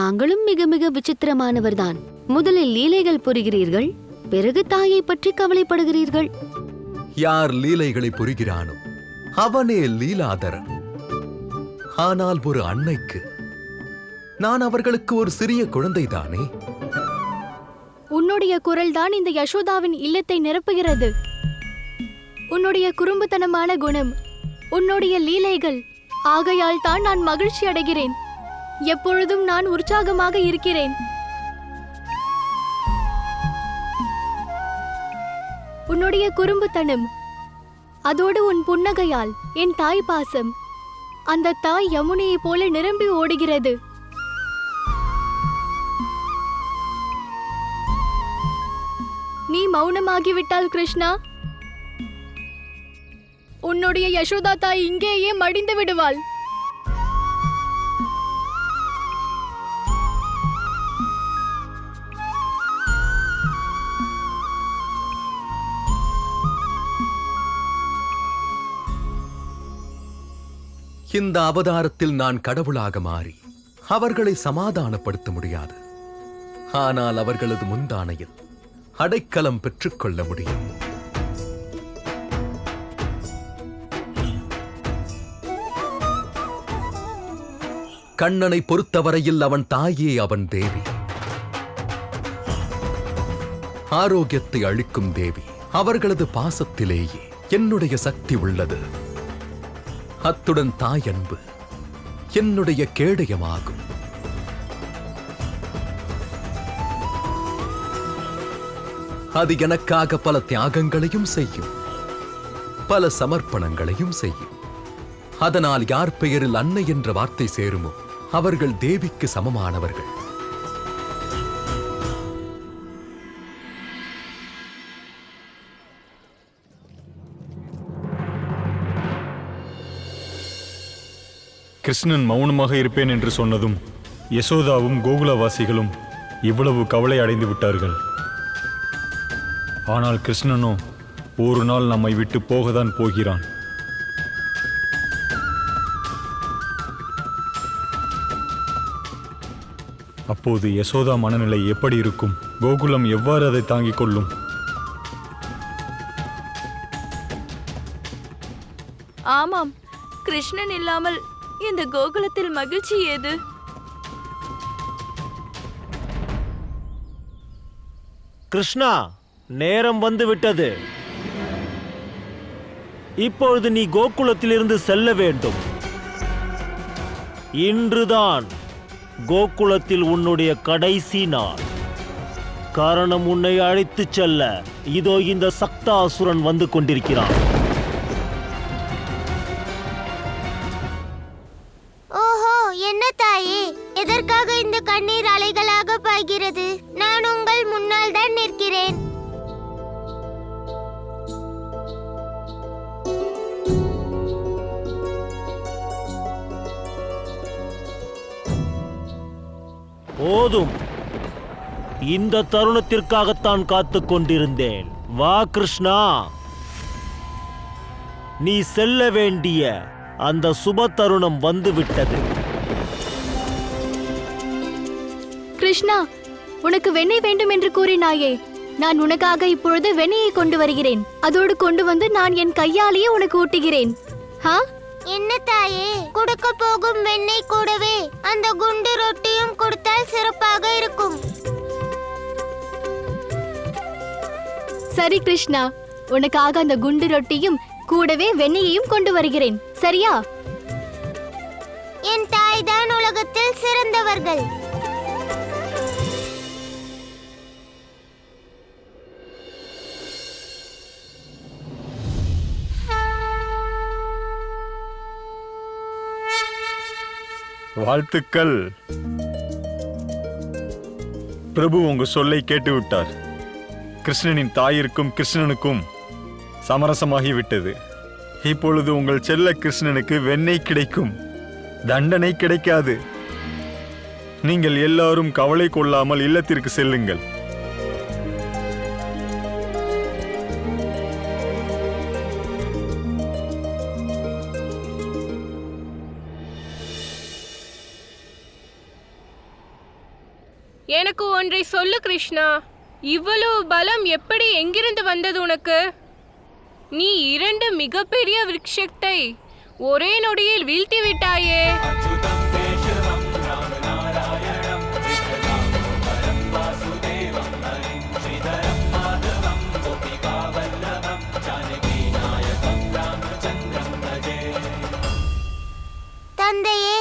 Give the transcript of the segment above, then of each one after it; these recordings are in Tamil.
தாங்களும் மிக மிக விசித்திரமானவர்தான். முதலில் லீலைகள் புரிகிறீர்கள், பிறகு தாயை பற்றி கவலைப்படுகிறீர்கள். யார் லீலைகளை புரிகிறானோ அவனே லீலாதரன். ஆனால் ஒரு அன்னைக்கு நான் அவர்களுக்கு ஒரு சிறிய குழந்தைதானே. உன்னுடைய குரல் தான் இந்த யசோதாவின் இல்லத்தை நிரப்புகிறது. உன்னுடைய குறும்புத்தனமான குணம், உன்னுடைய லீலைகள், ஆகையால் தான் நான் மகிழ்ச்சி அடைகிறேன். எப்பொழுதும் நான் உற்சாகமாக இருக்கிறேன். உன்னுடைய குறும்புத்தனம், அதோடு உன் புன்னகையால் என் தாய் பாசம், அந்த தாய் யமுனையை போல நிரம்பி ஓடுகிறது. நீ மௌனமாகிவிட்டால் கிருஷ்ணா, உன்னுடைய யசோதா தாய் இங்கேயே மடிந்து விடுவாள். இந்த அவதாரத்தில் நான் கடவுளாக மாறி அவர்களை சமாதானப்படுத்த முடியாது. ஆனால் அவர்களது முந்தானையில் அடைக்கலம் பெற்றுக்கொள்ள முடியும். கண்ணனை பொறுத்தவரையில் அவன் தாயே அவன் தேவி, ஆரோக்கியத்தை அளிக்கும் தேவி. அவர்களது பாசத்திலேயே என்னுடைய சக்தி உள்ளது. அத்துடன் தாயன்பு என்னுடைய கேடயமாகும். அது எனக்காக பல தியாகங்களையும் செய்யும், பல சமர்ப்பணங்களையும் செய்யும். அதனால் யார் பெயரில் அன்னை என்ற வார்த்தை சேருமோ அவர்கள் தேவிக்கு சமமானவர்கள். கிருஷ்ணன் மௌனமாக இருப்பேன் என்று சொன்னதும் யசோதாவும் கோகுலவாசிகளும் இவ்வளவு கவலை அடைந்து விட்டார்கள். ஆனால் கிருஷ்ணனோ ஒரு நாள் நம்மை விட்டு போகத்தான் போகிறான். அப்போது யசோதா மனநிலை எப்படி இருக்கும்? கோகுலம் எவ்வாறு அதை தாங்கிக் கொள்ளும்? ஆமாம், கிருஷ்ணன் இல்லாமல் இந்த கோகுலத்தில் மகிழ்ச்சி ஏது? கிருஷ்ணா, நேரம் வந்து விட்டது. இப்பொழுது நீ கோகுலத்திலிருந்து செல்ல வேண்டும். இன்றுதான் கோகுலத்தில் உன்னுடைய கடைசி நாள். காரணம், உன்னை அழைத்துச் செல்ல இதோ இந்த சக்தாசுரன் வந்து கொண்டிருக்கிறான். ஓஹோ, என்ன தாயே, எதற்காக இந்த கண்ணீர் அலைகளாக பாய்கிறது? நான் உங்கள் முன்னால் தான் நிற்கிறேன். போதும், இந்த தருணத்திற்காகத்தான் காத்துக் கொண்டிருந்தேன். வா கிருஷ்ணா, நீ செல்ல வேண்டிய அந்த சுப தருணம் வந்துவிட்டது. கிருஷ்ணா, உனக்கு வெண்ணெய் வேண்டும் என்று கூறினாயே, நான் உனக்காக இப்பொழுது வெண்ணெயை கொண்டு வருகிறேன். அதோடு கொண்டு வந்து நான் என் கையாலேயே உனக்கு ஊட்டுகிறேன். என்ன தாயே, கொடுக்க போகும் வெண்ணெய் கூடவே அந்த குண்டு ரொட்டியும் கொடுத்தால் சிறப்பாக இருக்கும். சரி கிருஷ்ணா, உனக்காக அந்த குண்டு ரொட்டியும் கூடவே வெண்ணெயையும் கொண்டு வருகிறேன். சரியா? என் தாய் தான் உலகத்தில் சிறந்தவர்கள். வாழ்த்துக்கள் பிரபு, உங்க சொல்லை கேட்டு விட்டார். கிருஷ்ணனின் தாயிற்கும் கிருஷ்ணனுக்கும் சமரசமாகிவிட்டது. இப்பொழுது உங்கள் செல்ல கிருஷ்ணனுக்கு வெண்ணெய் கிடைக்கும், தண்டனை கிடைக்காது. நீங்கள் எல்லாரும் கவலை கொள்ளாமல் இல்லத்திற்கு செல்லுங்கள். எனக்கு ஒன்றை சொல்லு கிருஷ்ணா, இவ்வளவு பலம் எப்படி எங்கிருந்து வந்தது உனக்கு? நீ 2 மிகப்பெரிய விருட்சத்தை ஒரே நொடியில் வீழ்த்தி விட்டாயே. தந்தையே,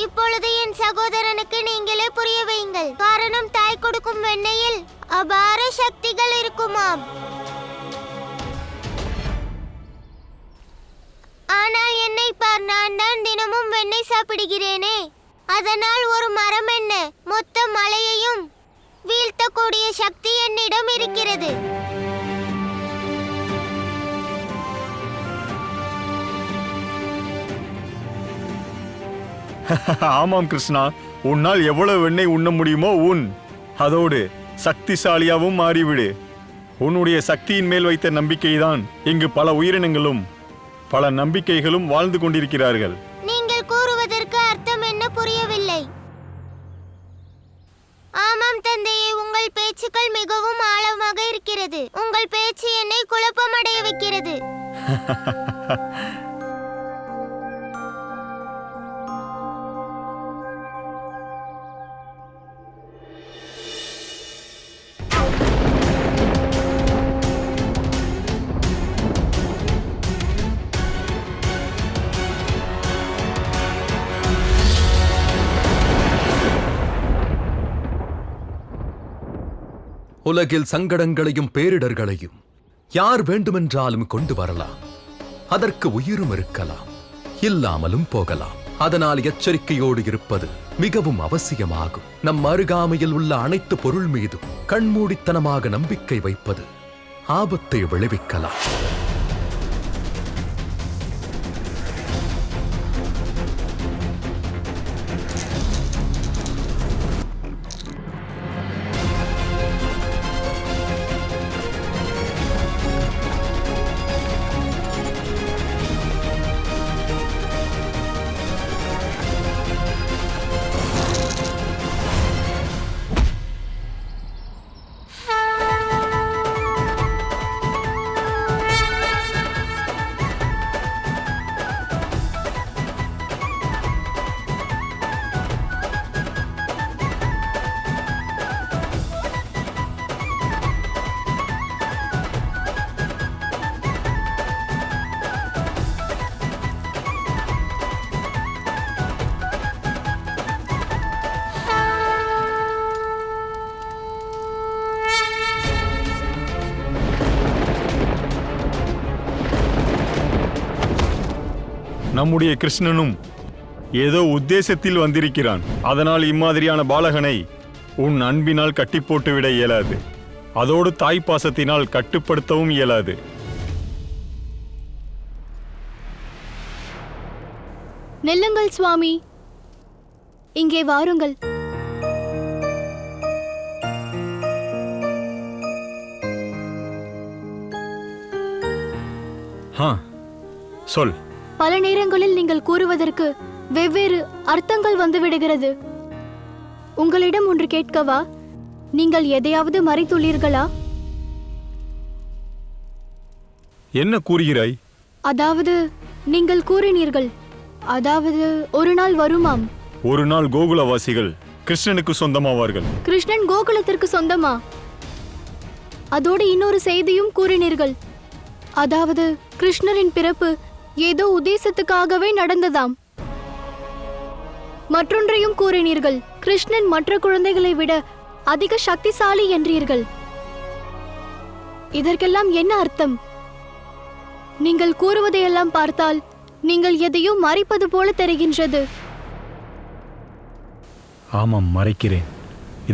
இப்பொழுது என் சகோதரனுக்கு நீங்களே புரிய வையுங்கள். காரணம், தாய் கொடுக்கும் வெண்ணெயில் அபார சக்திகள் இருக்குமாம். ஆனால் என்னை பார், நான் தான் தினமும் வெண்ணெய் சாப்பிடுகிறேனே. அதனால் ஒரு மரம் என்ன, மொத்த மலையையும் வீழ்த்தக்கூடிய சக்தி என்னிடம் இருக்கிறது. ஆமாம் கிருஷ்ணா, உன்னால் எவ்வளவு வெண்ணெய் உண்ண முடியுமோ உன். அதோடு சக்திசாலியாவும் மாறிவிடு. உன்னுடைய சக்தியின் மேல் வைத்த நம்பிக்கைதான் இங்கு பல உயிரினங்களும் பல நம்பிக்கைகளும் வாழ்ந்து கொண்டிருக்கிறார்கள். நீங்கள் கூறுவதற்கு அர்த்தம் என்ன புரியவில்லை. ஆமாம் தந்தையே, உங்கள் பேச்சுக்கள் மிகவும் ஆழமாக இருக்கிறது. உங்கள் பேச்சு என்னை குழப்பமடைய வைக்கிறது. உலகில் சங்கடங்களையும் பேரிடர்களையும் யார் வேண்டுமென்றாலும் கொண்டு வரலாம். அதற்கு உயிரும் இருக்கலாம், இல்லாமலும் போகலாம். அதனால் எச்சரிக்கையோடு இருப்பது மிகவும் அவசியமாகும். நம் அருகாமையில் உள்ள அனைத்து பொருள் மீதும் கண்மூடித்தனமாக நம்பிக்கை வைப்பது ஆபத்தை விளைவிக்கலாம். நம்முடைய கிருஷ்ணனும் ஏதோ உத்தேசத்தில் வந்திருக்கிறான். அதனால் இம்மாதிரியான பாலகனை உன் அன்பினால் கட்டி போட்டுவிட இயலாது. அதோடு தாய்ப்பாசத்தினால் கட்டுப்படுத்தவும் இயலாது. நில்லுங்கள் சுவாமி, இங்கே வாருங்கள். சொல். பல நேரங்களில் நீங்கள் கூறுவதற்கு வெவ்வேறு அர்த்தங்கள் வந்துவிடுகிறது. உங்களிடம் ஒன்று கேட்கவா? நீங்கள் எதையாவது மறைத்துள்ளீர்களா? என்ன கூறுகிறாய்? அதாவது நீங்கள் கூறினீர்கள், அதாவது ஒரு நாள் வருமாம். ஒரு நாள் கோகுலவாசிகள் கிருஷ்ணனுக்கு சொந்தமாவார்கள். கிருஷ்ணன் கோகுலத்திற்கு சொந்தமா? அதோடு இன்னொரு செய்தியும் கூறினீர்கள், அதாவது கிருஷ்ணரின் பிறப்பு ஏதோ உத்தேசத்துக்காகவே நடந்ததாம். மற்றொன்றையும் கூறினீர்கள், கிருஷ்ணன் மற்ற குழந்தைகளை விட அதிக சக்திசாலி என்றீர்கள். இதற்கெல்லாம் என்ன அர்த்தம்? நீங்கள் கூறுவதையெல்லாம் பார்த்தால் நீங்கள் எதையோ மறைப்பது போல தெரிகின்றது. ஆமாம், மறைக்கிறேன்.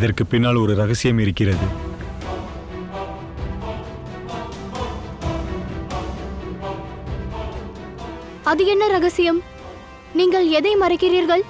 இதற்கு பின்னால் ஒரு ரகசியம் இருக்கிறது. அது என்ன ரகசியம்? நீங்கள் எதை மறைக்கிறீர்கள்?